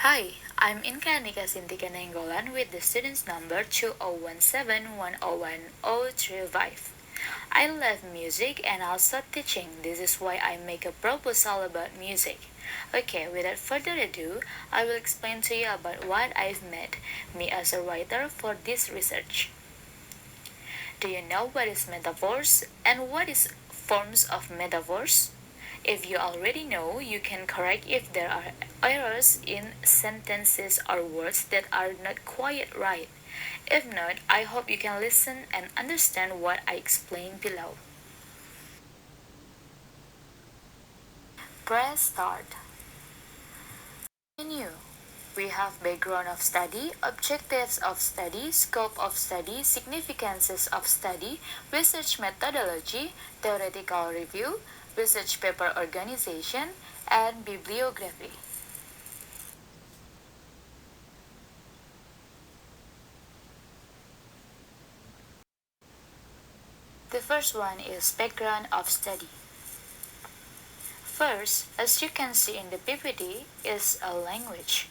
Hi, I'm Inka Ernika Sintikhe Nainggolan with the student's number 2017101035. I love music and also teaching. This is why I make a proposal about music. Okay, without further ado, I will explain to you about what I've made me as a writer for this research. Do you know what is metaphors and what is forms of metaphors? If you already know, you can correct if there are errors in sentences or words that are not quite right. If not, I hope you can listen and understand what I explain below. Press start. Menu. We have background of study, objectives of study, scope of study, significances of study, research methodology, theoretical review, research paper organization, and bibliography. The first one is background of study. First, as you can see in the PPT, is a language.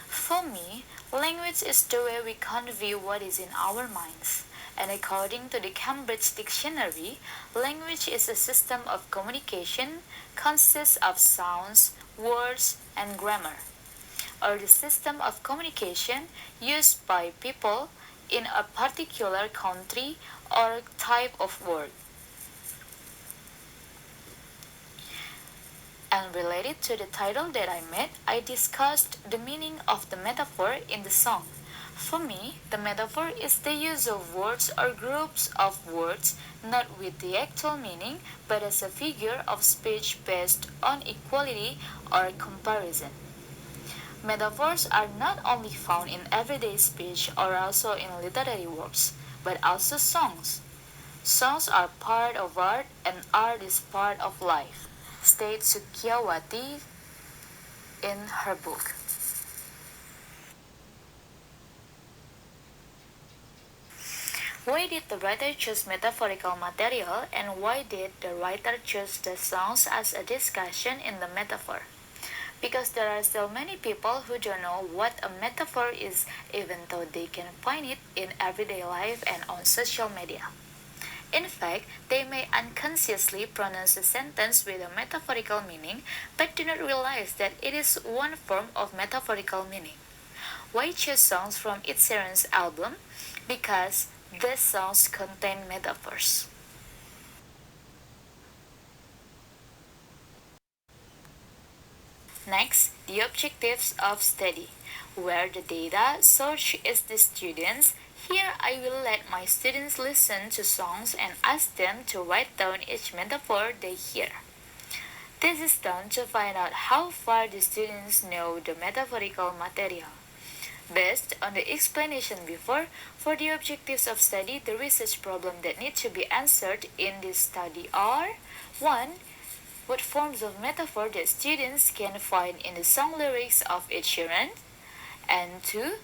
For me, language is the way we convey what is in our minds. And according to the Cambridge Dictionary, language is a system of communication, consists of sounds, words, and grammar, or the system of communication used by people in a particular country or type of word. And related to the title that I made, I discussed the meaning of the metaphor in the song. For me, the metaphor is the use of words or groups of words not with the actual meaning but as a figure of speech based on equality or comparison. Metaphors are not only found in everyday speech or also in literary works, but also songs. Songs are part of art and art is part of life, states Sukyawati in her book. Why did the writer choose metaphorical material and why did the writer choose the songs as a discussion in the metaphor? Because there are still many people who don't know what a metaphor is even though they can find it in everyday life and on social media. In fact, they may unconsciously pronounce a sentence with a metaphorical meaning but do not realize that it is one form of metaphorical meaning. Why choose songs from Sheeran'S album? Because these songs contain metaphors. Next, the objectives of study, where the data source is the students. Here I will let my students listen to songs and ask them to write down each metaphor they hear. This is done to find out how far the students know the metaphorical material. Based on the explanation before, for the objectives of study, the research problem that need to be answered in this study are 1. What forms of metaphor that students can find in the song lyrics of Ed Sheeran? And 2.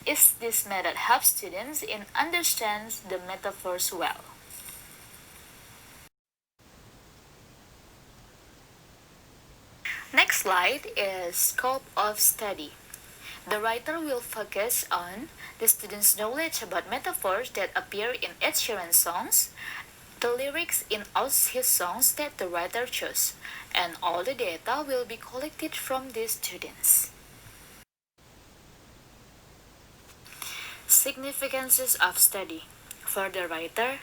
Is this method help students in understand the metaphors well? Next slide is scope of study. The writer will focus on the students' knowledge about metaphors that appear in Ed Sheeran's songs, the lyrics in all his songs that the writer chose, and all the data will be collected from these students. Significances of study. For the writer,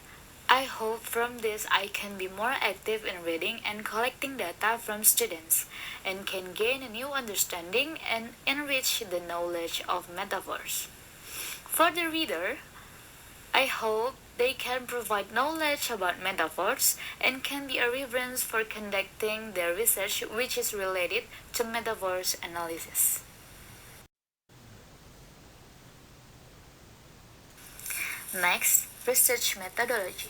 I hope from this I can be more active in reading and collecting data from students and can gain a new understanding and enrich the knowledge of metaphors. For the reader, I hope they can provide knowledge about metaphors and can be a reference for conducting their research which is related to metaphors analysis. Next, research methodology.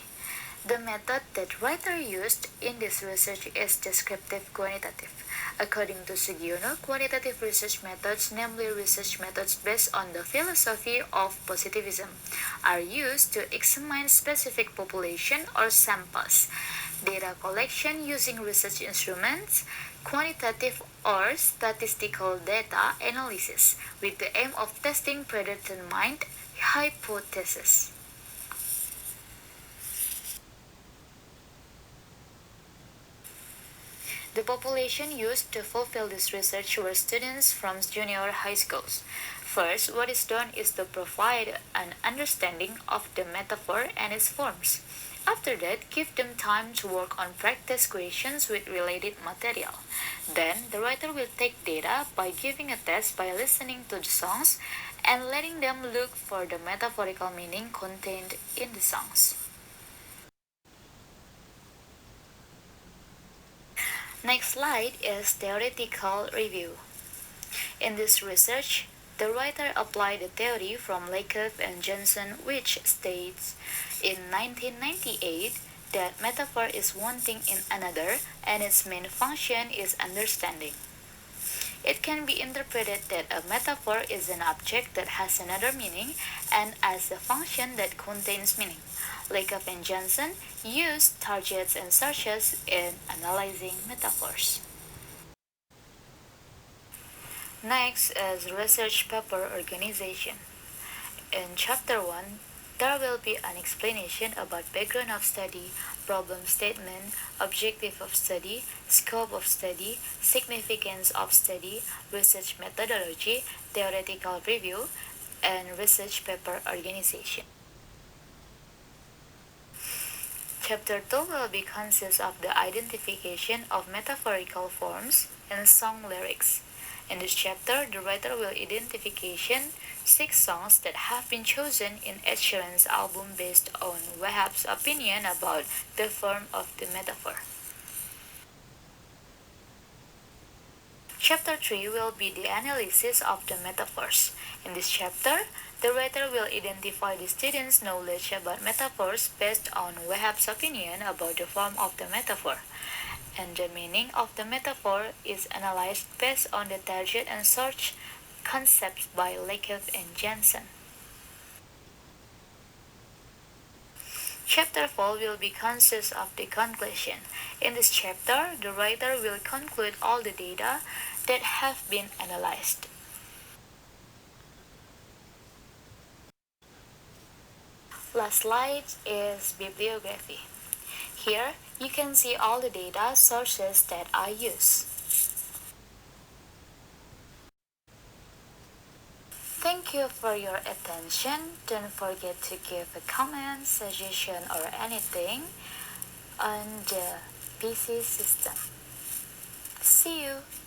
The method that writer used in this research is descriptive quantitative. According to Sugiono, quantitative research methods, namely research methods based on the philosophy of positivism, are used to examine specific population or samples, data collection using research instruments, quantitative or statistical data analysis with the aim of testing predetermined hypotheses. The population used to fulfill this research were students from junior high schools. First, what is done is to provide an understanding of the metaphor and its forms. After that, give them time to work on practice questions with related material. Then, the writer will take data by giving a test by listening to the songs and letting them look for the metaphorical meaning contained in the songs. Next slide is theoretical review. In this research, the writer applied a theory from Lakoff and Johnson which states in 1998 that metaphor is one thing in another and its main function is understanding. It can be interpreted that a metaphor is an object that has another meaning and as a function that contains meaning. Lakoff and Johnson used targets and searches in analyzing metaphors. Next is research paper organization. In chapter 1, there will be an explanation about background of study, problem statement, objective of study, scope of study, significance of study, research methodology, theoretical review, and research paper organization. Chapter 2 will be consist of the identification of metaphorical forms and song lyrics. In this chapter, the writer will identification 6 songs that have been chosen in Ed Sheeran's album based on Wahab's opinion about the form of the metaphor. Chapter 3 will be the analysis of the metaphors. In this chapter, the writer will identify the students' knowledge about metaphors based on Wahab's opinion about the form of the metaphor. And the meaning of the metaphor is analyzed based on the target and search concepts by Lakoff and Johnson. Chapter 4 will be consist of the conclusion. In this chapter, the writer will conclude all the data that have been analyzed. Last slide is bibliography. Here, you can see all the data sources that I use. Thank you for your attention. Don't forget to give a comment, suggestion, or anything on the PC system. See you!